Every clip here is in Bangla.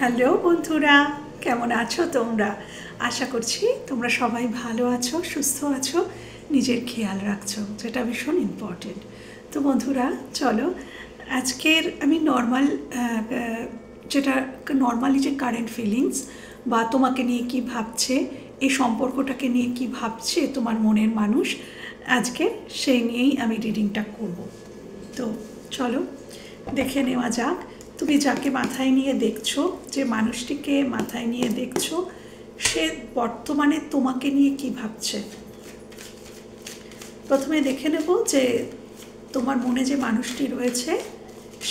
হ্যালো বন্ধুরা, কেমন আছো তোমরা? আশা করছি তোমরা সবাই ভালো আছো, সুস্থ আছো, নিজের খেয়াল রাখছো, যেটা ভীষণ ইম্পর্টেন্ট। তো বন্ধুরা চলো, আজকের আমি যেটা নর্মালি যে কারেন্ট ফিলিংস বা তোমাকে নিয়ে কি ভাবছে, এই সম্পর্কটাকে নিয়ে কি ভাবছে তোমার মনের মানুষ, আজকে সেই নিয়েই আমি রিডিংটা করব। তো চলো দেখে নেওয়া যাক। তুমি যাকে মাথায় নিয়ে দেখছো, যে মানুষটিকে মাথায় নিয়ে দেখছো, সে বর্তমানে তোমাকে নিয়ে কি ভাবছে। প্রথমে দেখে নেব যে তোমার মনে যে মানুষটি রয়েছে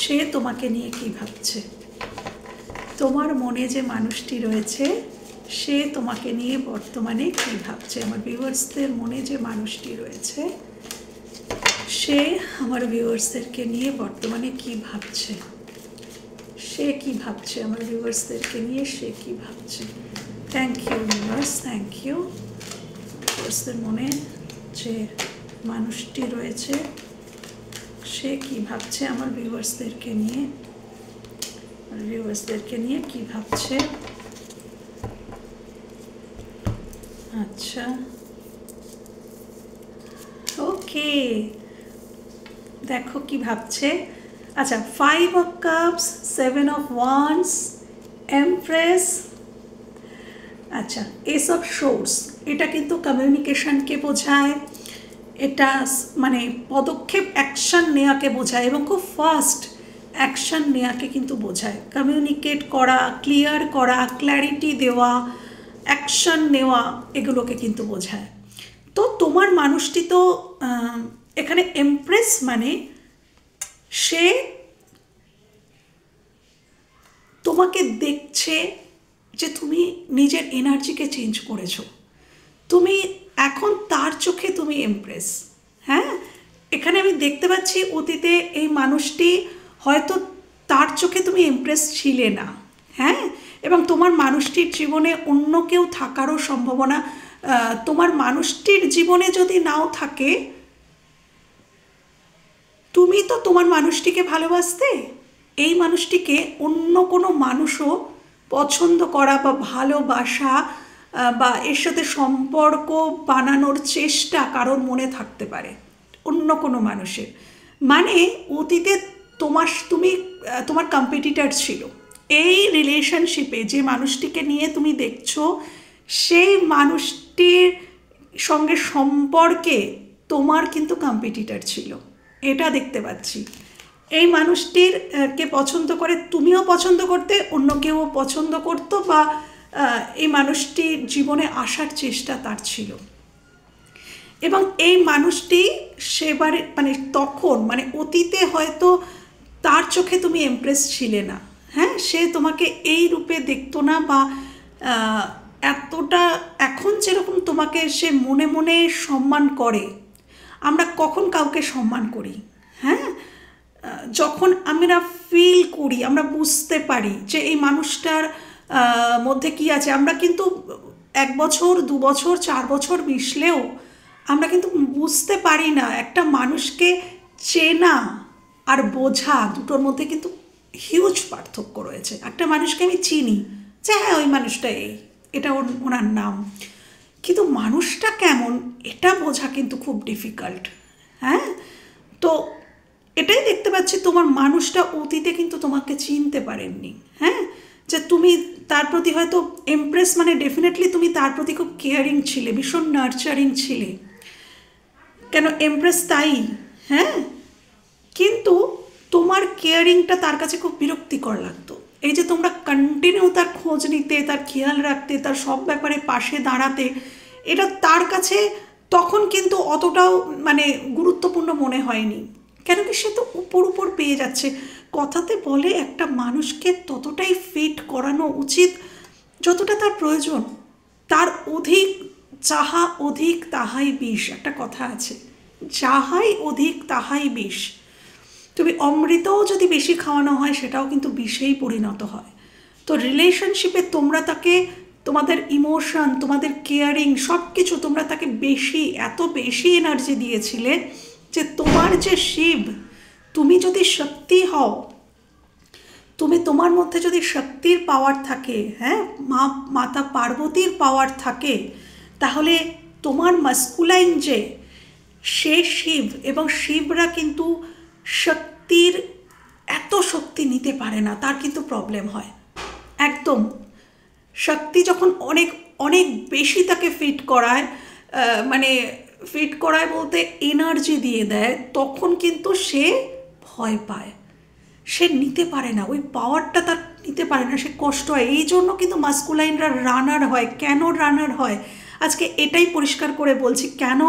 সে তোমাকে নিয়ে কি ভাবছে। তোমার মনে যে মানুষটি রয়েছে সে তোমাকে নিয়ে বর্তমানে কি ভাবছে। আমার ভিউয়ার্সদের মনে যে মানুষটি রয়েছে সে আমার ভিউয়ার্সদেরকে নিয়ে বর্তমানে কি ভাবছে। সে কি ভাবছে আমার ভিউয়ার্সদেরকে নিয়ে, সে কি ভাবছে। Thank you viewers, thank you. ভিউয়ার্সদের মনে যে মানুষটি রয়েছে সে কি ভাবছে আমার ভিউয়ার্সদেরকে নিয়ে, ভিউয়ার্সদেরকে নিয়ে কি ভাবছে। আচ্ছা, ওকে, দেখো কি ভাবছে। আচ্ছা, 5 of Cups, 7 of Wands, Empress, আচ্ছা, Ace of Swords। এটা কিন্তু কমিউনিকেশনকে বোঝায়, এটা মানে পদক্ষেপ অ্যাকশন নেওয়াকে বোঝায় এবং খুব ফাস্ট অ্যাকশন নেওয়াকে কিন্তু বোঝায়। কমিউনিকেট করা, ক্লিয়ার করা, ক্ল্যারিটি দেওয়া, অ্যাকশন নেওয়া, এগুলোকে কিন্তু বোঝায়। তো তোমার মানুষটি তো এখানে এমপ্রেস মানে সে তোমাকে দেখছে যে তুমি নিজের এনার্জিকে চেঞ্জ করেছো, তুমি এখন তার চোখে তুমি এমপ্রেস। হ্যাঁ, এখানে আমি দেখতে পাচ্ছি অতীতে এই মানুষটি হয়তো তার চোখে তুমি এমপ্রেস ছিলে না। হ্যাঁ, এবং তোমার মানুষটির জীবনে অন্য কেউ থাকারও সম্ভাবনা, তোমার মানুষটির জীবনে যদি নাও থাকে, তুমি তো তোমার মানুষটিকে ভালোবাসতে, এই মানুষটিকে অন্য কোনো মানুষও পছন্দ করা বা ভালোবাসা বা এর সাথে সম্পর্ক বানানোর চেষ্টা কারোর মনে থাকতে পারে, অন্য কোনো মানুষের। মানে অতীতে তোমার কম্পিটিটর ছিল। এই রিলেশনশিপে যে মানুষটিকে নিয়ে তুমি দেখছো, সেই মানুষটির সঙ্গে সম্পর্কে তোমার কিন্তু কম্পিটিটর ছিল, এটা দেখতে পাচ্ছি। এই মানুষটির কে পছন্দ করে, তুমিও পছন্দ করতে, অন্য কেউ পছন্দ করতো, বা এই মানুষটির জীবনে আসার চেষ্টা তার ছিল। এবং এই মানুষটি সেবারে মানে তখন মানে অতীতে হয়তো তার চোখে তুমি এমপ্রেস ছিলে না। হ্যাঁ, সে তোমাকে এই রূপে দেখতো না, বা এতটা এখন যেরকম তোমাকে সে মনে মনে সম্মান করে। আমরা কখন কাউকে সম্মান করি? হ্যাঁ, যখন আমরা ফিল করি, আমরা বুঝতে পারি যে এই মানুষটার মধ্যে কি আছে। আমরা কিন্তু 1 বছর 2 বছর 4 বছর মিশলেও আমরা কিন্তু বুঝতে পারি না। একটা মানুষকে চেনা আর বোঝা দুটোর মধ্যে কিন্তু হিউজ পার্থক্য রয়েছে। একটা মানুষকে আমি চিনি যে হ্যাঁ ওই মানুষটা এটা ওনার নাম, কিন্তু মানুষটা কেমন এটা বোঝা কিন্তু খুব ডিফিকাল্ট। হ্যাঁ, তো এটাই দেখতে পাচ্ছি তোমার মানুষটা অতীতে কিন্তু তোমাকে চিনতে পারেননি। হ্যাঁ, যে তুমি তার প্রতি হয়তো এমপ্রেস মানে ডেফিনেটলি তুমি তার প্রতি খুব কেয়ারিং ছিলে, ভীষণ নার্চারিং ছিলে। কেন এমপ্রেস তাই। হ্যাঁ, কিন্তু তোমার কেয়ারিংটা তার কাছে খুব বিরক্তিকর লাগতো। এই যে তোমরা কন্টিনিউ তার খোঁজ নিতে, তার খেয়াল রাখতে, তার সব ব্যাপারে পাশে দাঁড়াতে, এটা তার কাছে তখন কিন্তু অতটাও মানে গুরুত্বপূর্ণ মনে হয়নি। কেন কি সে তো উপর পেয়ে যাচ্ছে। কথাতে বলে একটা মানুষকে ততটাই ফিট করানো উচিত যতটা তার প্রয়োজন। তার অধিক যাহা অধিক তাহাই বিষ, একটা কথা আছে, যাহাই অধিক তাহাই বিষ। তুমি অমৃতও যদি বেশি খাওয়ানো হয় সেটাও কিন্তু বিষেই পরিণত হয়। তো রিলেশনশিপে তোমরা তাকে তোমাদের ইমোশন, তোমাদের কেয়ারিং সব কিছু তোমরা তাকে বেশি, এত বেশি এনার্জি দিয়েছিলে যে তোমার যে শিব, তুমি যদি শক্তি হও, তুমি তোমার মধ্যে যদি শক্তির পাওয়ার থাকে, হ্যাঁ, মাতা পার্বতীর পাওয়ার থাকে, তাহলে তোমার মাস্কুলাইন যে সে শিব, এবং শিবরা কিন্তু শক্তির এত শক্তি নিতে পারে না, তার কিন্তু প্রবলেম হয় একদম। শক্তি যখন অনেক অনেক বেশি তাকে ফিট করায়, মানে ফিট করায় বলতে এনার্জি দিয়ে দেয়, তখন কিন্তু সে ভয় পায়, সে নিতে পারে না, ওই পাওয়ারটা তার নিতে পারে না, সে কষ্ট হয়। এই জন্য কিন্তু মাস্কুলাইনরা রানার হয়। কেন রানার হয় আজকে এটাই পরিষ্কার করে বলছি, কেন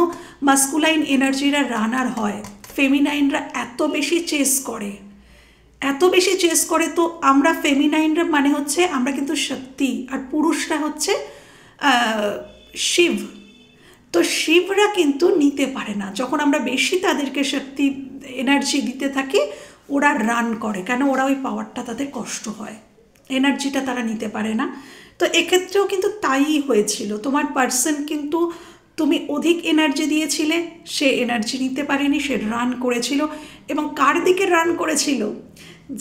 মাস্কুলাইন এনার্জিরা রানার হয়, ফেমিনাইনরা এত বেশি চেস করে, এত বেশি চেস করে। তো আমরা ফেমিনাইনরা মানে হচ্ছে আমরা কিন্তু শক্তি, আর পুরুষরা হচ্ছে শিব। তো শিবরা কিন্তু নিতে পারে না, যখন আমরা বেশি তাদেরকে শক্তি এনার্জি দিতে থাকি ওরা রান করে, কেন ওরা ওই পাওয়ারটা তাদের কষ্ট হয়, এনার্জিটা তারা নিতে পারে না। তো এক্ষেত্রেও কিন্তু তাই হয়েছিল, তোমার পার্সন কিন্তু তুমি অধিক এনার্জি দিয়েছিলে, সে এনার্জি নিতে পারেনি, সে রান করেছিল। এবং কার দিকে রান করেছিল,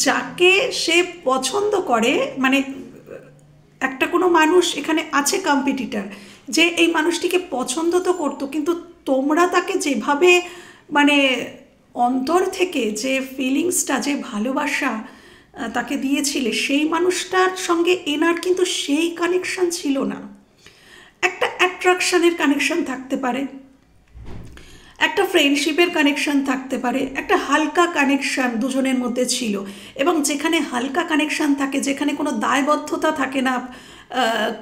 যাকে সে পছন্দ করে, মানে একটা কোনো মানুষ এখানে আছে কম্পিটিটর, যে এই মানুষটিকে পছন্দ তো করতো, কিন্তু তোমরা তাকে যেভাবে মানে অন্তর থেকে যে ফিলিংসটা, যে ভালোবাসা তাকে দিয়েছিলে, সেই মানুষটার সঙ্গে এনার কিন্তু সেই কানেকশন ছিল না। একটা অ্যাট্রাকশনের কানেকশন থাকতে পারে, একটা ফ্রেন্ডশিপের কানেকশন থাকতে পারে, একটা হালকা কানেকশন দুজনের মধ্যে ছিল। এবং যেখানে হালকা কানেকশন থাকে, যেখানে কোনো দায়বদ্ধতা থাকে না,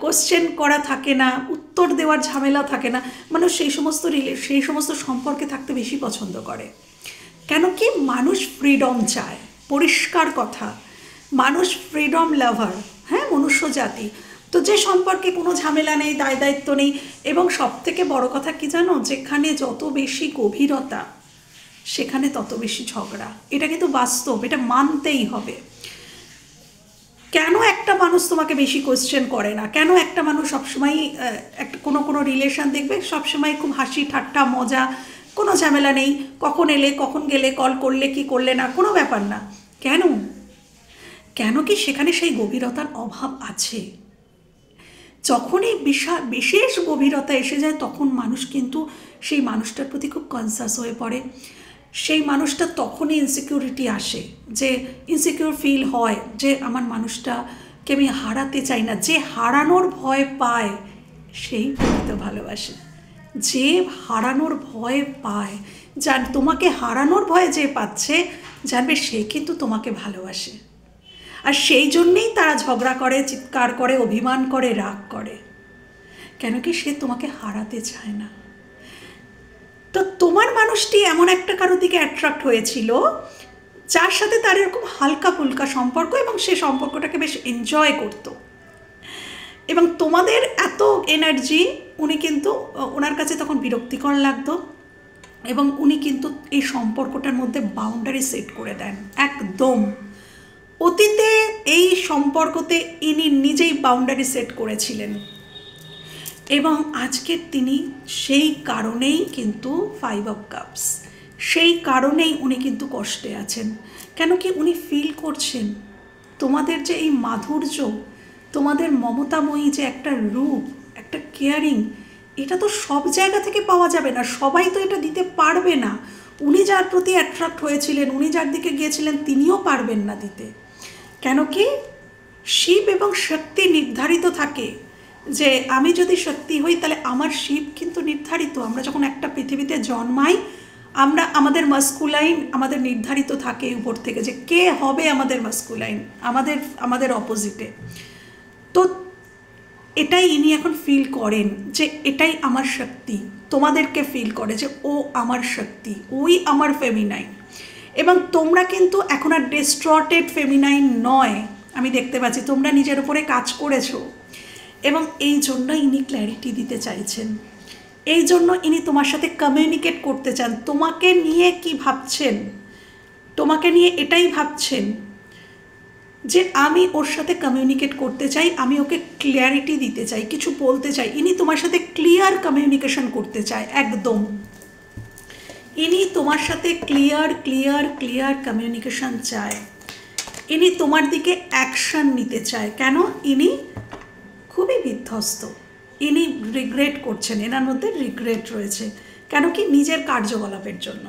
কোশ্চেন করা থাকে না, উত্তর দেওয়ার ঝামেলা থাকে না, মানুষ সেই সমস্ত সম্পর্কে থাকতে বেশি পছন্দ করে। কেন কি, মানুষ ফ্রিডম চায়, পরিষ্কার কথা, মানুষ ফ্রিডম লাভার, হ্যাঁ, মনুষ্য জাতি। তো যে সম্পর্কে কোনো ঝামেলা নেই, দায় দায়িত্ব নেই, এবং সব থেকে বড় কথা কি জানো, যেখানে যত বেশি গভীরতা সেখানে তত বেশি ঝগড়া। এটা কিন্তু বাস্তব, এটা মানতেই হবে। কেন একটা মানুষ তোমাকে বেশি কোয়েশ্চেন করে না, কেন একটা মানুষ সবসময় একটা কোনো রিলেশন দেখবে সবসময় খুব হাসি ঠাট্টা মজা, কোনো ঝামেলা নেই, কখন এলে কখন গেলে, কল করলে কি করলে না, কোনো ব্যাপার না। কেন? কেন কি, সেখানে সেই গভীরতার অভাব আছে। যখনই বিশেষ গভীরতা এসে যায়, তখন মানুষ কিন্তু সেই মানুষটার প্রতি খুব কনসাস হয়ে পড়ে। সেই মানুষটা তখনই ইনসিকিউরিটি আসে, যে ইনসিকিউর ফিল হয়, যে আমার মানুষটাকে আমি হারাতে চাই না। যে হারানোর ভয় পায় সেই প্রকৃত ভালোবাসে। যে হারানোর ভয় পায়, তোমাকে হারানোর ভয় যে পাচ্ছে, জানবে সে কিন্তু তোমাকে ভালোবাসে। আর সেই জন্যেই তারা ঝগড়া করে, চিৎকার করে, অভিমান করে, রাগ করে, কেন কি সে তোমাকে হারাতে চায় না। তো তোমার মানুষটি এমন একটা কারোর দিকে অ্যাট্রাক্ট হয়েছিল, যার সাথে তার এরকম হালকা ফুলকা সম্পর্ক, এবং সে সম্পর্কটাকে বেশ এনজয় করত। এবং তোমাদের এত এনার্জি উনি কিন্তু, ওনার কাছে তখন বিরক্তিকর লাগতো, এবং উনি কিন্তু এই সম্পর্কটার মধ্যে বাউন্ডারি সেট করে দেন একদম। অতীতে এই সম্পর্কতে ইনি নিজেই বাউন্ডারি সেট করেছিলেন, এবং আজকে তিনি সেই কারণেই কিন্তু 5 of Cups, সেই কারণেই উনি কিন্তু কষ্টে আছেন। কেন কি, উনি ফিল করছেন তোমাদের যে এই মাধুর্য, তোমাদের মমতাময়ী যে একটা রূপ, একটা কেয়ারিং, এটা তো সব জায়গা থেকে পাওয়া যাবে না, সবাই তো এটা দিতে পারবে না। উনি যার প্রতি অ্যাট্রাক্ট হয়েছিলেন, উনি যার দিকে গিয়েছিলেন, তিনিও পারবেন না দিতে। কেন কি, শিব এবং শক্তি নির্ধারিত থাকে, যে আমি যদি শক্তি হই তাহলে আমার শিব কিন্তু নির্ধারিত। আমরা যখন একটা পৃথিবীতে জন্মাই, আমরা আমাদের মাস্কুলাইন আমাদের নির্ধারিত থাকে উপর থেকে, যে কে হবে আমাদের মাস্কুলাইন, আমাদের অপোজিটে। তো এটাই ইনি এখন ফিল করেন, যে এটাই আমার শক্তি। তোমাদেরকে ফিল করে যে ও আমার শক্তি, ওই আমার ফেমিনাইন। এবং তোমরা কিন্তু এখন আর ডিস্টর্টেড ফেমিনাইন নয়, আমি দেখতে পাচ্ছি তোমরা নিজের উপরে কাজ করেছো। এবং এই জন্য ইনি ক্ল্যারিটি দিতে চাইছেন, এই জন্য ইনি তোমার সাথে কমিউনিকেট করতে চান। তোমাকে নিয়ে কি ভাবছেন, তোমাকে নিয়ে এটাই ভাবছেন যে আমি ওর সাথে কমিউনিকেট করতে চাই, আমি ওকে ক্লিয়ারিটি দিতে চাই, কিছু বলতে চাই। ইনি তোমার সাথে ক্লিয়ার কমিউনিকেশন করতে চায় একদম। ইনি তোমার সাথে ক্লিয়ার কমিউনিকেশন চায়। ইনি তোমার দিকে অ্যাকশন নিতে চায়। কেন? ইনি খুবই বিধ্বস্ত, ইনি রিগ্রেট করছেন, এনার মধ্যে রিগ্রেট রয়েছে। কেন কি? নিজের কার্যকলাপের জন্য।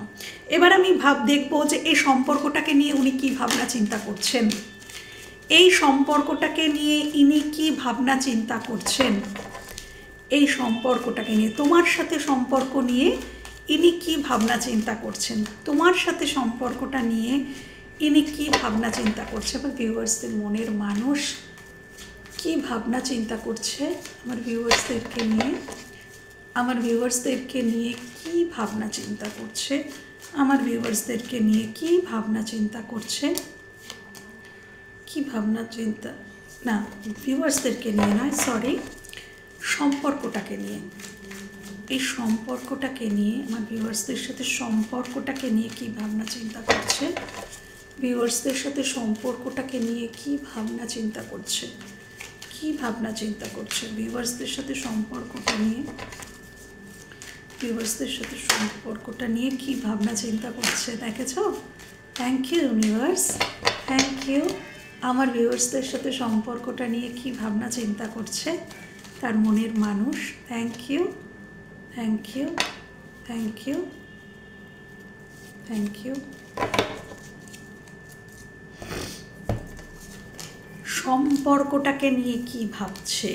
এবার আমি দেখবো যে এই সম্পর্কটাকে নিয়ে উনি কী ভাবনা চিন্তা করছেন। এই সম্পর্কটাকে নিয়ে ইনি কী ভাবনা চিন্তা করছেন, এই সম্পর্কটাকে নিয়ে, তোমার সাথে সম্পর্ক নিয়ে ইনি কী ভাবনা চিন্তা করছেন, তোমার সাথে সম্পর্কটা নিয়ে ইনি কী ভাবনা চিন্তা করছে। আমার ভিউয়ার্সদের মনের মানুষ কী ভাবনা চিন্তা করছে আমার ভিউয়ার্সদেরকে নিয়ে, আমার ভিউয়ার্সদেরকে নিয়ে কী ভাবনা চিন্তা করছে, আমার ভিউয়ার্সদেরকে নিয়ে কী ভাবনা চিন্তা করছে, কী ভাবনা চিন্তা, না ভিউয়ার্সদেরকে নিয়ে নয়, সরি, সম্পর্কটাকে নিয়ে, এই সম্পর্কটাকে নিয়ে, আমার ভিউয়ার্সদের সাথে সম্পর্কটাকে নিয়ে কী ভাবনা চিন্তা করছে, ভিউয়ার্সদের সাথে সম্পর্কটাকে নিয়ে কী ভাবনা চিন্তা করছে, কী ভাবনা চিন্তা করছে ভিউয়ার্সদের সাথে সম্পর্কটা নিয়ে, ভিউয়ার্সদের সাথে সম্পর্কটা নিয়ে কী ভাবনা চিন্তা করছে। দেখেছ? Thank you universe, thank you. আমার ভিউয়ার্সদের সাথে সম্পর্কটা নিয়ে কী ভাবনা চিন্তা করছে তার মনের মানুষ। Thank you, thank you, thank you, thank you. সম্পর্কটাকে নিয়ে কি ভাবছে?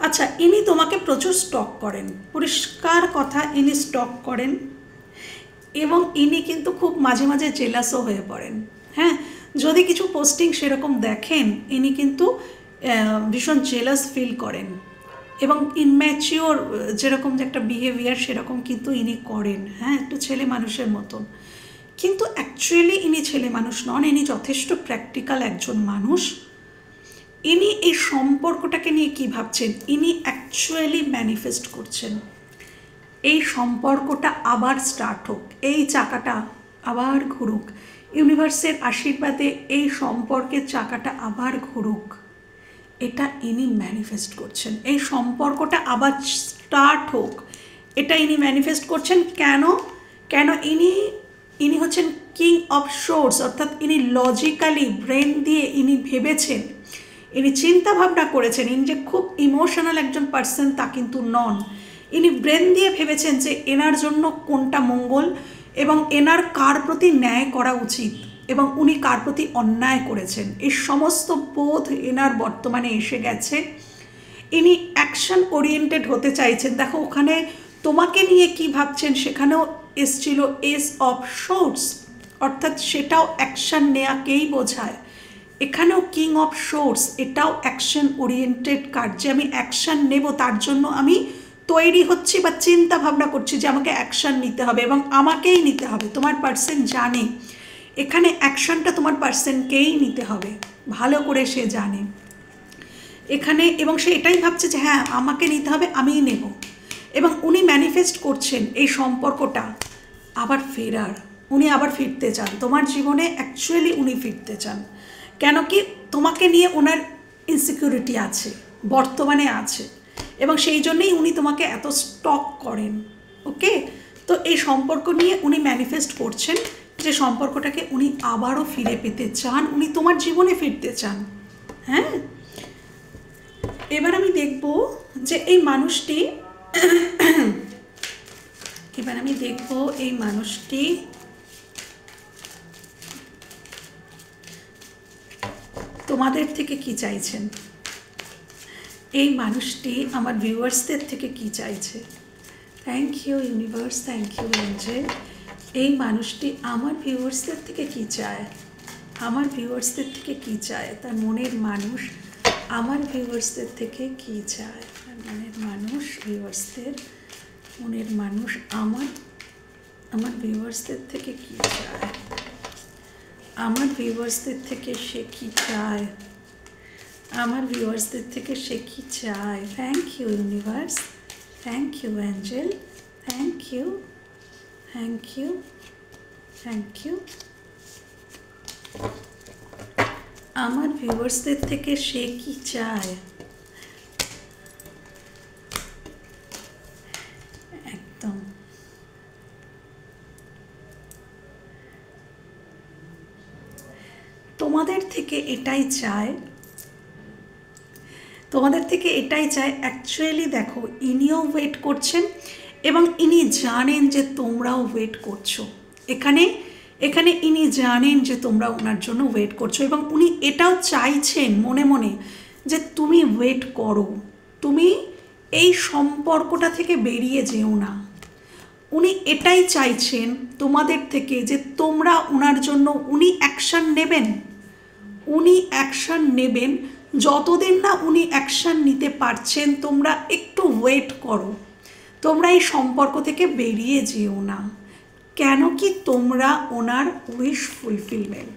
আচ্ছা, ইনি তোমাকে প্রচুর স্টক করেন, পরিষ্কার কথা, ইনি স্টক করেন এবং ইনি কিন্তু খুব মাঝে মাঝে জেলাসও হয়ে পড়েন। হ্যাঁ, যদি কিছু পোস্টিং সেরকম দেখেন, ইনি কিন্তু ভীষণ জেলাস ফিল করেন এবং ইনম্যাচিওর যেরকম যে একটা বিহেভিয়ার সেরকম কিন্তু ইনি করেন। হ্যাঁ, একটু ছেলে মানুষের মতন, কিন্তু অ্যাকচুয়ালি ইনি ছেলে মানুষ নন, ইনি যথেষ্ট প্র্যাকটিক্যাল একজন মানুষ। ইনি এই সম্পর্কটাকে নিয়ে কী ভাবছেন, ইনি অ্যাকচুয়ালি ম্যানিফেস্ট করছেন এই সম্পর্কটা আবার স্টার্ট হোক, এই চাকাটা আবার ঘুরুক, ইউনিভার্সের আশীর্বাদে এই সম্পর্কের চাকাটা আবার ঘুরুক, এটা ইনি ম্যানিফেস্ট করছেন। এই সম্পর্কটা আবার স্টার্ট হোক, এটা ইনি ম্যানিফেস্ট করছেন। কেন? কেন? ইনি হচ্ছেন কিং অফ সোর্স, অর্থাৎ ইনি লজিক্যালি ব্রেন দিয়ে ইনি ভেবেছেন, ইনি চিন্তা ভাবনা করেছেন। ইনি যে খুব ইমোশনাল একজন পার্সন তা কিন্তু নন, ইনি ব্রেন দিয়ে ভেবেছেন যে এনার জন্য কোনটা মঙ্গল এবং এনার কার প্রতি ন্যায় করা উচিত এবং উনি কার প্রতি অন্যায় করেছেন, এই সমস্ত বোধ এনার বর্তমানে এসে গেছে। ইনি অ্যাকশন ওরিয়েন্টেড হতে চাইছেন। দেখো, ওখানে তোমাকে নিয়ে কি ভাবছেন সেখানেও এসছিল এস অফ সোর্স, অর্থাৎ সেটাও অ্যাকশন নেওয়াকেই বোঝায়। এখানেও কিং অফ সোর্স, এটাও অ্যাকশন ওরিয়েন্টেড কার্ড, যে আমি অ্যাকশন নেব, তার জন্য আমি তৈরি হচ্ছি বা চিন্তা ভাবনা করছি যে আমাকে অ্যাকশন নিতে হবে এবং আমাকেই নিতে হবে। তোমার পার্সন জানে এখানে অ্যাকশনটা তোমার পার্সনকেই নিতে হবে, ভালো করে সে জানে এখানে, এবং সে এটাই ভাবছে যে হ্যাঁ আমাকে নিতে হবে, আমিই নেব। এবং উনি ম্যানিফেস্ট করছেন এই সম্পর্কটা আবার ফেরার, উনি আবার ফিরতে চান তোমার জীবনে, অ্যাকচুয়ালি উনি ফিরতে চান। কেন কি? তোমাকে নিয়ে ওনার ইনসিকিউরিটি আছে, বর্তমানে আছে, এবং সেই জন্যই উনি তোমাকে এত স্টক করেন। ওকে, তো এই সম্পর্ক নিয়ে উনি ম্যানিফেস্ট করছেন যে সম্পর্কটাকে উনি আবারও ফিরে পেতে চান, উনি তোমার জীবনে ফিরতে চান। হ্যাঁ, এবার আমি দেখব যে এই মানুষটি এবার আমি দেখব এই মানুষটি তোমাদের থেকে কি চাইছেন, এই মানুষটি আমার ভিউয়ার্সদের থেকে কি চাইছে। Thank you universe, thank you angel. এই মানুষটি আমার ভিউয়ার্সদের থেকে কি চায়, আমার ভিউয়ার্সদের থেকে কি চায়, তার মনের মানুষ আমার ভিউয়ার্সদের থেকে কি চায়, তার মনের মানুষ ভিউয়ার্সদের মনের মানুষ আমার ভিউয়ার্সদের থেকে কি চায়, আমার ভিউয়ার্সদের থেকে সে কি চায়, আমার ভিউয়ার্সদের থেকে সে কি চায়। Thank you universe, thank you angel, thank you, thank you, thank you. আমার ভিউয়ার্সদের থেকে সে কি চায়, একদম এটাই চায়, তোমাদের থেকে এটাই চায়। অ্যাকচুয়ালি দেখো, ইনিও ওয়েট করছেন এবং ইনি জানেন যে তোমরাও ওয়েট করছো। এখানে এখানে ইনি জানেন যে তোমরা ওনার জন্য ওয়েট করছো এবং উনি এটাও চাইছেন মনে মনে যে তুমি ওয়েট করো, তুমি এই সম্পর্কটা থেকে বেরিয়ে যেও না। উনি এটাই চাইছেন তোমাদের থেকে যে তোমরা ওনার জন্য, উনি অ্যাকশান নেবেন, উনি অ্যাকশান নেবেন। যতদিন না উনি অ্যাকশান নিতে পারছেন তোমরা একটু ওয়েট করো, তোমরা এই সম্পর্ক থেকে বেরিয়ে যেও না। কেন কি তোমরা ওনার উইশ ফুলফিলমেন্ট,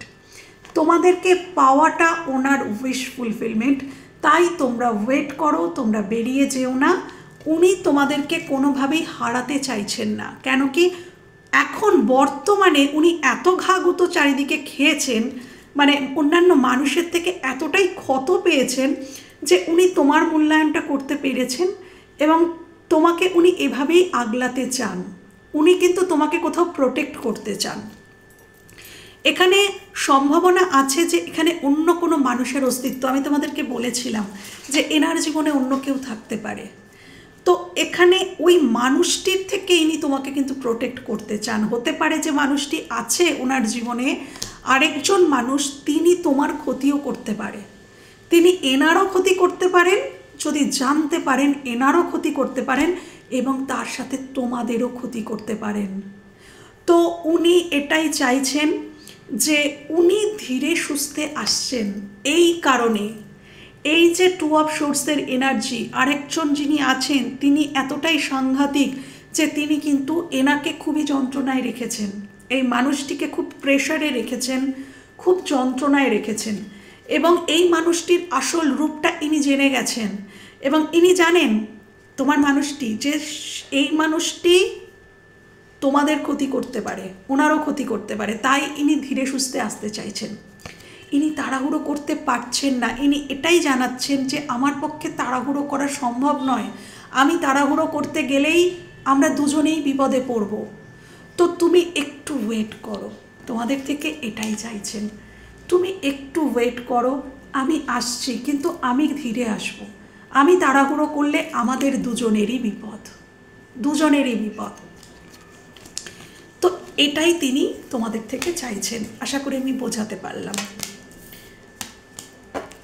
তোমাদেরকে পাওয়াটা ওনার উইশ ফুলফিলমেন্ট, তাই তোমরা ওয়েট করো, তোমরা বেরিয়ে যেও না। উনি তোমাদেরকে কোনোভাবেই হারাতে চাইছেন না। কেন কি এখন বর্তমানে উনি এত ঘাগুতো চারিদিকে খেয়েছেন, মানে অন্যান্য মানুষের থেকে এতটাই ক্ষত পেয়েছেন যে উনি তোমার মূল্যায়নটা করতে পেরেছেন এবং তোমাকে উনি এভাবেই আগলাতে চান। উনি কিন্তু তোমাকে কোথাও প্রোটেক্ট করতে চান। এখানে সম্ভাবনা আছে যে এখানে অন্য কোনো মানুষের অস্তিত্ব, আমি তোমাদেরকে বলেছিলাম যে এনার জীবনে অন্য কেউ থাকতে পারে। তো এখানে ওই মানুষটির থেকে ইনি তোমাকে কিন্তু প্রোটেক্ট করতে চান। হতে পারে যে মানুষটি আছে ওনার জীবনে আরেকজন মানুষ, তিনি তোমার ক্ষতিও করতে পারে, তিনি এনারও ক্ষতি করতে পারেন, যদি জানতে পারেন এনারও ক্ষতি করতে পারেন এবং তার সাথে তোমাদেরও ক্ষতি করতে পারেন। তো উনি এটাই চাইছেন যে উনি ধীরে সুস্থে আসছেন। এই কারণে এই যে 2 অফ সোর্সের এনার্জি, আরেকজন যিনি আছেন তিনি এতটাই সাংঘাতিক যে তিনি কিন্তু এনাকে খুবই যন্ত্রণায় রেখেছেন, এই মানুষটিকে খুব প্রেশারে রেখেছেন, খুব যন্ত্রণায় রেখেছেন এবং এই মানুষটির আসল রূপটা ইনি জেনে গেছেন এবং ইনি জানেন তোমার মানুষটি যে এই মানুষটি তোমাদের ক্ষতি করতে পারে, ওনারও ক্ষতি করতে পারে, তাই ইনি ধীরে সুস্থে আসতে চাইছেন। ইনি তাড়াহুড়ো করতে পারছেন না, ইনি এটাই জানাচ্ছেন যে আমার পক্ষে তাড়াহুড়ো করা সম্ভব নয়, আমি তাড়াহুড়ো করতে গেলেই আমরা দুজনেই বিপদে পড়ব। তো তুমি একটু ওয়েট করো, তোমাদের থেকে এটাই চাইছেন, তুমি একটু ওয়েট করো, আমি আসছি, কিন্তু আমি ধীরে আসব। আমি তাড়াহুড়ো করলে আমাদের দুজনেরই বিপদ, দুজনেরই বিপদ। তো এটাই তিনি তোমাদের থেকে চাইছেন। আশা করি আমি বোঝাতে পারলাম।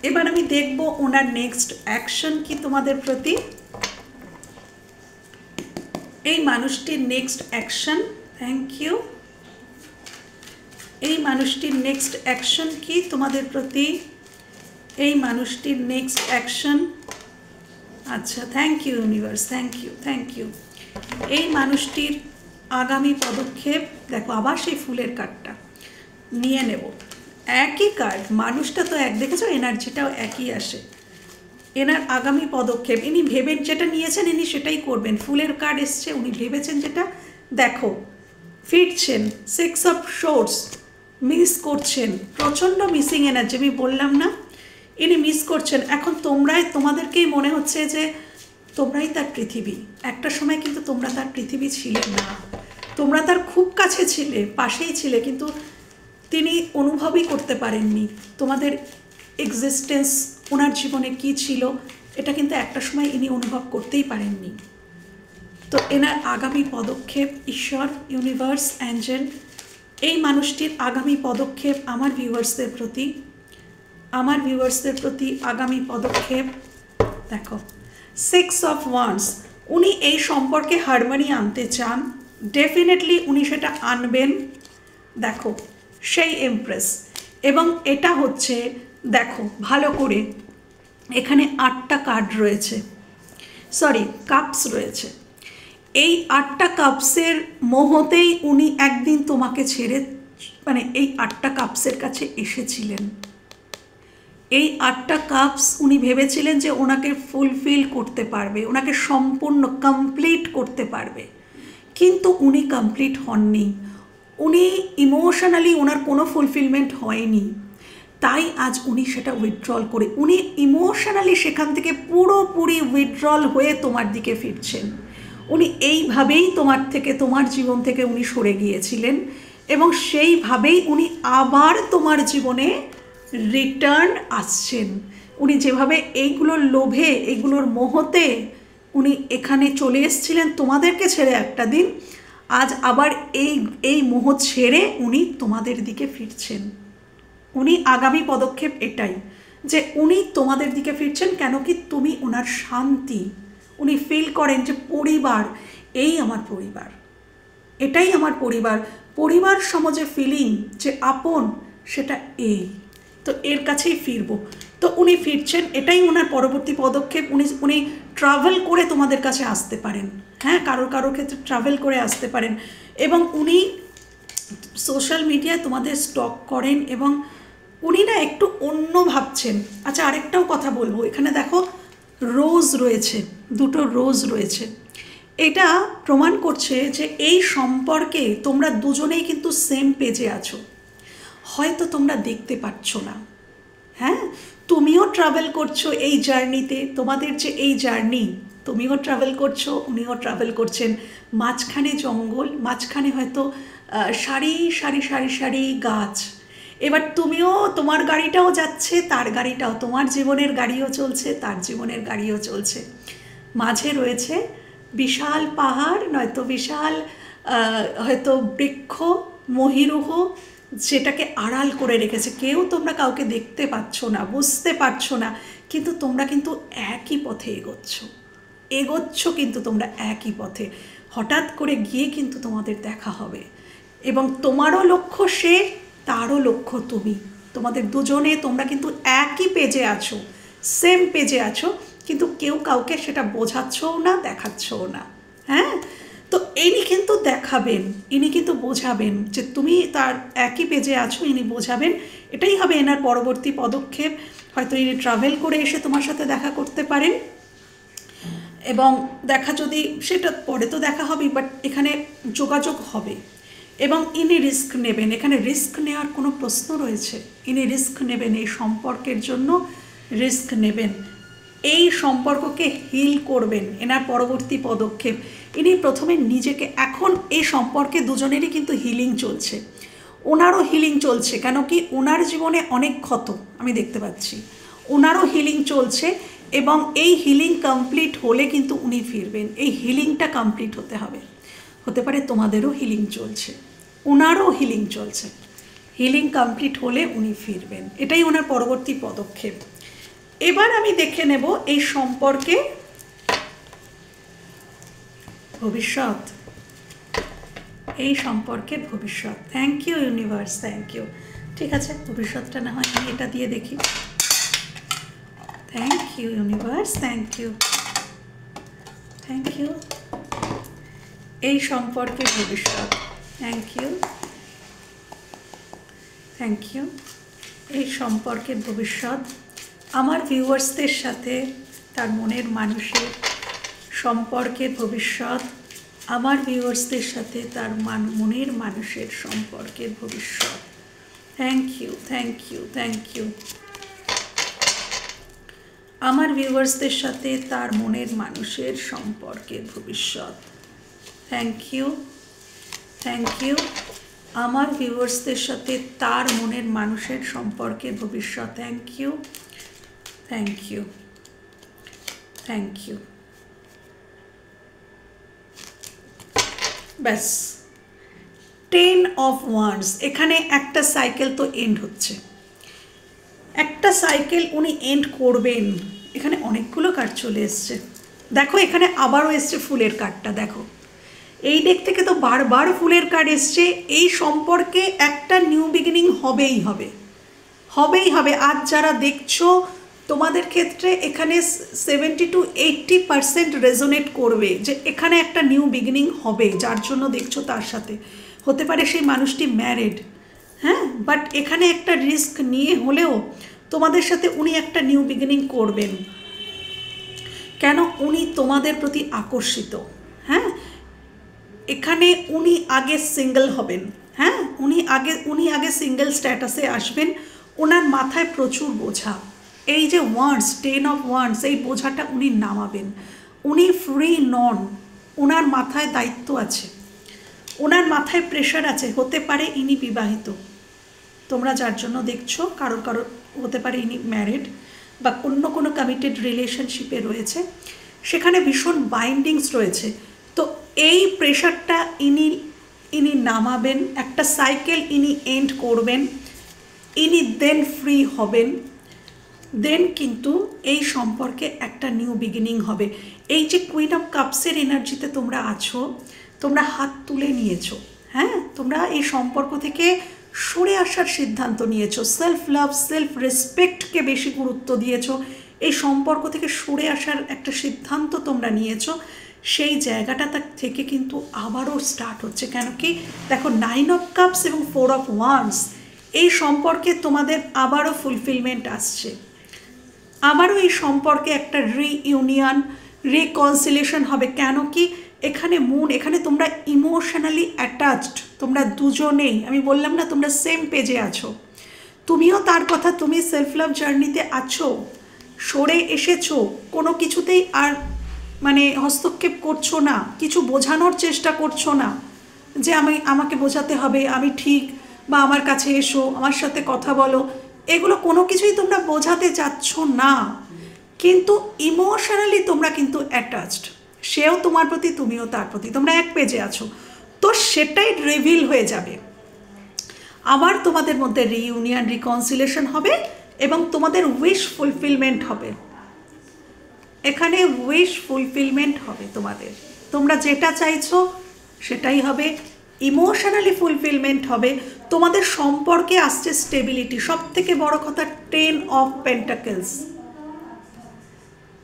এবার আমি দেখব ওনার নেক্সট অ্যাকশন কি তোমাদের প্রতি। এই মানুষটির নেক্সট অ্যাকশন, থ্যাংক ইউ, এই মানুষটির নেক্সট অ্যাকশন কি তোমাদের প্রতি, এই মানুষটির নেক্সট অ্যাকশন, আচ্ছা thank you universe, thank you, thank you. এই মানুষটির আগামী পদক্ষেপ, দেখো আবার সেই ফুলের কার্ডটা নিয়ে নেব, একই কার্ড, মানুষটা তো এক, দেখেছো এনার্জিটাও একই আসে। এনার আগামী পদক্ষেপ, ইনি ভেবেন যেটা নিয়েছেন ইনি সেটাই করবেন। ফুলের কার্ড এসছে, উনি ভেবেছেন যেটা, দেখো ফিরছেন, 6 অফ সোর্স, মিস করছেন, প্রচণ্ড মিসিং এনার্জি, আমি বললাম না ইনি মিস করছেন। এখন তোমাদেরকেই মনে হচ্ছে যে তোমরাই তার পৃথিবী। একটা সময় কিন্তু তোমরা তার পৃথিবী ছিলে না, তোমরা তার খুব কাছে ছিলে, পাশেই ছিলে, কিন্তু তিনি অনুভবই করতে পারেননি তোমাদের এক্সিস্টেন্স, ওনার জীবনে কি ছিল এটা কিন্তু একটা সময় ইনি অনুভব করতেই পারেননি। তো এনার আগামী পদক্ষেপ, ঈশ্বর, ইউনিভার্স, অ্যাঞ্জেল, এই মানুষটির আগামী পদক্ষেপ আমার ভিউয়ার্সদের প্রতি, আমার ভিউয়ার্সদের প্রতি আগামী পদক্ষেপ, দেখো 6 অফ ওয়ান্ডস, উনি এই সম্পর্কে হারমোনি আনতে চান, ডেফিনেটলি উনি সেটা আনবেন। দেখো সেই এমপ্রেস, এবং এটা হচ্ছে, দেখো ভালো করে এখানে 8টা কার্ড রয়েছে, সরি কাপস রয়েছে। এই 8টা কাপসের মোহতেই উনি একদিন তোমাকে ছেড়ে, মানে এই 8টা কাপসের কাছে এসেছিলেন। এই 8টা কাপস উনি ভেবেছিলেন যে ওনাকে ফুলফিল করতে পারবে, ওনাকে সম্পূর্ণ কমপ্লিট করতে পারবে, কিন্তু উনি কমপ্লিট হননি। উনি ইমোশনালি ওনার কোনো ফুলফিলমেন্ট হয়নি, তাই আজ উনি সেটা উইথড্রল করে, উনি ইমোশনালি সেখান থেকে পুরোপুরি উইথড্রল হয়ে তোমার দিকে ফিরছেন। উনি এইভাবেই তোমার থেকে, তোমার জীবন থেকে উনি সরে গিয়েছিলেন এবং সেইভাবেই উনি আবার তোমার জীবনে রিটার্ন আসছেন। উনি যেভাবে এইগুলোর লোভে, এইগুলোর মোহতে উনি এখানে চলে এসেছিলেন তোমাদেরকে ছেড়ে একটা দিন, আজ আবার এই মোহ ছেড়ে উনি তোমাদের দিকে ফিরছেন। উনি আগামী পদক্ষেপ এটাই যে উনি তোমাদের দিকে ফিরছেন। কেন কি তুমি ওনার শান্তি, উনি ফিল করেন যে পরিবার, এই আমার পরিবার, এটাই আমার পরিবার। পরিবার সমাজে ফিলিং যে আপন, সেটা এই, তো এর কাছেই ফিরবো। তো উনি ফিরছেন, এটাই ওনার পরবর্তী পদক্ষেপ। উনি ট্রাভেল করে তোমাদের কাছে আসতে পারেন, হ্যাঁ, কারোর ক্ষেত্রে ট্রাভেল করে আসতে পারেন। এবং উনি সোশ্যাল মিডিয়ায় তোমাদের স্টক করেন এবং উনি না একটু অন্য ভাবছেন। আচ্ছা, আরেকটাও কথা বলবো, এখানে দেখো রোজ রয়েছে, দুটো রোজ রয়েছে। এটা প্রমাণ করছে যে এই সম্পর্কে তোমরা দুজনেই কিন্তু সেম পেজে আছো, হয়তো তোমরা দেখতে পাচ্ছ না। হ্যাঁ, তুমিও ট্রাভেল করছো এই জার্নিতে, তোমাদের যে এই জার্নি, তুমিও ট্রাভেল করছো, উনিও ট্রাভেল করছেন। মাঝখানে জঙ্গল, মাঝখানে হয়তো সারি সারি সারি সারি গাছ। এবার তুমিও, তোমার গাড়িটাও যাচ্ছে, তার গাড়িটাও, তোমার জীবনের গাড়িও চলছে, তার জীবনের গাড়িও চলছে। মাঝে রয়েছে বিশাল পাহাড়, নয়তো বিশাল হয়তো বৃক্ষ, মহিরুহ, যেটাকে আড়াল করে রেখেছে। কেউ তোমরা কাউকে দেখতে পাচ্ছ না, বুঝতে পারছো না, কিন্তু তোমরা কিন্তু একই পথে এগোচ্ছ কিন্তু তোমরা একই পথে। হঠাৎ করে গিয়ে কিন্তু তোমাদের দেখা হবে এবং তোমারও লক্ষ্য সে, তারও লক্ষ্য তুমি। তোমাদের দুজনে তোমরা কিন্তু একই পেজে আছো, সেম পেজে আছো, কিন্তু কেউ কাউকে সেটা বোঝাচ্ছও না, দেখাচ্ছও না। হ্যাঁ, তো ইনি কিন্তু দেখাবেন, ইনি কিন্তু বোঝাবেন যে তুমি তার একই পেজে আছো, ইনি বোঝাবেন। এটাই হবে এনার পরবর্তী পদক্ষেপ। হয়তো ইনি ট্রাভেল করে এসে তোমার সাথে দেখা করতে পারেন এবং দেখা যদি, সেটা পরে তো দেখা হবে, বাট এখানে যোগাযোগ হবে এবং ইনি রিস্ক নেবেন। এখানে রিস্ক নেওয়ার কোনো প্রশ্ন রয়েছে? ইনি রিস্ক নেবেন, এই সম্পর্কের জন্য রিস্ক নেবেন, এই সম্পর্ককে হিল করবেন। এনার পরবর্তী পদক্ষেপ, ইনি প্রথমে নিজেকে, এখন এই সম্পর্কে দুজনেরই কিন্তু হিলিং চলছে, ওনারও হিলিং চলছে। কেন কি ওনার জীবনে অনেক ক্ষত আমি দেখতে পাচ্ছি, ওনারও হিলিং চলছে এবং এই হিলিং কমপ্লিট হলে কিন্তু উনি ফিরবেন। এই হিলিংটা কমপ্লিট হতে হবে। হতে পারে তোমাদেরও হিলিং চলছে, ওনারও হিলিং চলছে, হিলিং কমপ্লিট হলে উনি ফিরবেন। এটাই ওনার পরবর্তী পদক্ষেপ। এবার আমি দেখে নেব এই সম্পর্কে ভবিষ্যৎ, এই সম্পর্কের ভবিষ্যৎ। Thank you universe, thank you. ঠিক আছে, ভবিষ্যৎটা না হয় আমি এটা দিয়ে দেখি। Thank you universe, thank you, thank you. এই সম্পর্কের ভবিষ্যৎ, থ্যাংক ইউ, থ্যাংক ইউ। এই সম্পর্কের ভবিষ্যৎ আমার ভিউয়ার্সদের সাথে তার মনের মানুষের সম্পর্কের ভবিষ্যৎ, আমার ভিউয়ার্সদের সাথে তার মনের মানুষের সম্পর্কের ভবিষ্যৎ। Thank you, thank you, thank you. আমার ভিউয়ার্সদের সাথে তার মনের মানুষের সম্পর্কের ভবিষ্যৎ। Thank you, thank you. আমার ভিউয়ার্সদের সাথে তার মনের মানুষের সম্পর্কের ভবিষ্যৎ। Thank you, thank you, thank you. ব্যাস, 10 অফ ওয়ান্ডস। এখানে একটা সাইকেল তো এন্ড হচ্ছে, একটা সাইকেল উনি এন্ড করবেন। এখানে অনেকগুলো কার্ড চলে এসছে, দেখো এখানে আবারও এসছে ফুলের কার্ডটা। দেখো এই ডেক থেকে তো বারবার ফুলের কার্ড এসছে। এই সম্পর্কে একটা নিউ বিগিনিং হবেই হবে, হবেই হবে। আজ যারা দেখছো তোমাদের ক্ষেত্রে এখানে 70 to 80% রেজোনেট করবে যে এখানে একটা নিউ বিগিনিং হবে। যার জন্য দেখছো তার সাথে হতে পারে সেই মানুষটি ম্যারিড, হ্যাঁ, বাট এখানে একটা রিস্ক নিয়ে হলেও তোমাদের সাথে উনি একটা নিউ বিগিনিং করবেন। কেন? উনি তোমাদের প্রতি আকর্ষিত। হ্যাঁ, এখানে উনি আগে সিঙ্গেল হবেন। হ্যাঁ, উনি আগে সিঙ্গেল স্ট্যাটাসে আসবেন। ওনার মাথায় প্রচুর বোঝা, এই যে ওয়ান্ডস, 10 অফ ওয়ান্ডস, এই বোঝাটা উনি নামাবেন। উনি ফ্রি নন, ওনার মাথায় দায়িত্ব আছে, ওনার মাথায় প্রেশার আছে। হতে পারে ইনি বিবাহিত, তোমরা যার জন্য দেখছো, কারোর হতে পারে ইনি ম্যারিড বা অন্য কোনো কমিটেড রিলেশনশিপে রয়েছে, সেখানে ভীষণ বাইন্ডিংস রয়েছে। তো এই প্রেশারটা ইনি নামাবেন, একটা সাইকেল ইনি এন্ড করবেন, ইনি দেন ফ্রি হবেন, দেন কিন্তু এই সম্পর্কে একটা নিউ বিগিনিং হবে। এই যে কুইন অফ কাপসের এনার্জিতে তোমরা আছো, তোমরা হাত তুলে নিয়েছো, হ্যাঁ, তোমরা এই সম্পর্ক থেকে সরে আসার সিদ্ধান্ত নিয়েছো, সেলফ লাভ সেলফ রেসপেক্টকে বেশি গুরুত্ব দিয়েছো, এই সম্পর্ক থেকে সরে আসার একটা সিদ্ধান্ত তোমরা নিয়েছো। সেই জায়গাটা থেকে কিন্তু আবারও স্টার্ট হচ্ছে। কেন কি দেখো, 9 অফ কাপস এবং 4 অফ ওয়ান্ডস, এই সম্পর্কে তোমাদের আবারও ফুলফিলমেন্ট আসছে, আবারও এই সম্পর্কে একটা রিইউনিয়ন রিকনসিলেশন হবে। কেন কি এখানে মুন, এখানে তোমরা ইমোশনালি অ্যাটাচড, তোমরা দুজনেই, আমি বললাম না তোমরা সেম পেজে আছো, তুমিও তার কথা, তুমি সেলফ লাভ জার্নিতে আছো, সরে এসেছো, কোনো কিছুতেই আর মানে হস্তক্ষেপ করছো না, কিছু বোঝানোর চেষ্টা করছো না যে আমাকে বোঝাতে হবে আমি ঠিক, বা আমার কাছে এসো, আমার সাথে কথা বলো, এগুলো কোনো কিছুই তোমরা বোঝাতে চাচ্ছ না, কিন্তু ইমোশনালি তোমরা কিন্তু অ্যাটাচড, সেও তোমার প্রতি তুমিও তার প্রতি, তোমরা এক পেজে আছো। তো সেটাই রিভিল হয়ে যাবে, আবার তোমাদের মধ্যে রিইউনিয়ন রিকনসিলেশন হবে এবং তোমাদের উইশ ফুলফিলমেন্ট হবে। এখানে উইশ ফুলফিলমেন্ট হবে তোমাদের, তোমরা যেটা চাইছো সেটাই হবে, ইমোশনালি ফুলফিলমেন্ট হবে, তোমাদের সম্পর্কে আসছে স্টেবিলিটি। সব থেকে বড় কথা 10 অফ পেন্টাকলস,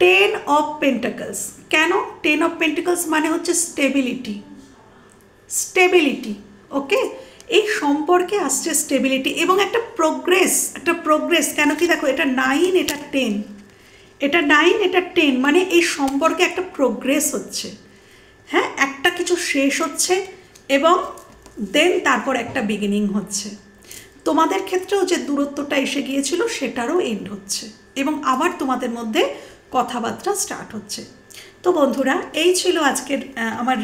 10 অফ পেন্টাকলস। কেন 10 অফ পেন্টাকলস মানে হচ্ছে স্টেবিলিটি, স্টেবিলিটি, ওকে, এই সম্পর্কে আসছে স্টেবিলিটি এবং একটা প্রোগ্রেস, কেন কি দেখো এটা 9 এটা 10, এটা 9 এটা 10, মানে এই সম্পর্কে একটা প্রোগ্রেস হচ্ছে, হ্যাঁ, একটা কিছু শেষ হচ্ছে এবং দেন তারপর একটা বিগিনিং হচ্ছে। তোমাদের ক্ষেত্রেও যে দূরত্বটা এসে গিয়েছিল সেটারও এন্ড হচ্ছে এবং আবার তোমাদের মধ্যে কথাবার্তা স্টার্ট হচ্ছে। তো বন্ধুরা, এই ছিল আজকের আমার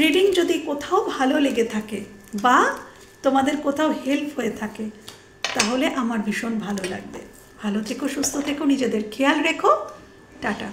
রিডিং যদি কোথাও ভালো লেগে থাকে বা তোমাদের কোথাও হেল্প হয়ে থাকে তাহলে আমার ভীষণ ভালো লাগবে। ভালো থেকো, সুস্থ থেকো, নিজেদের খেয়াল রেখো, টাটা।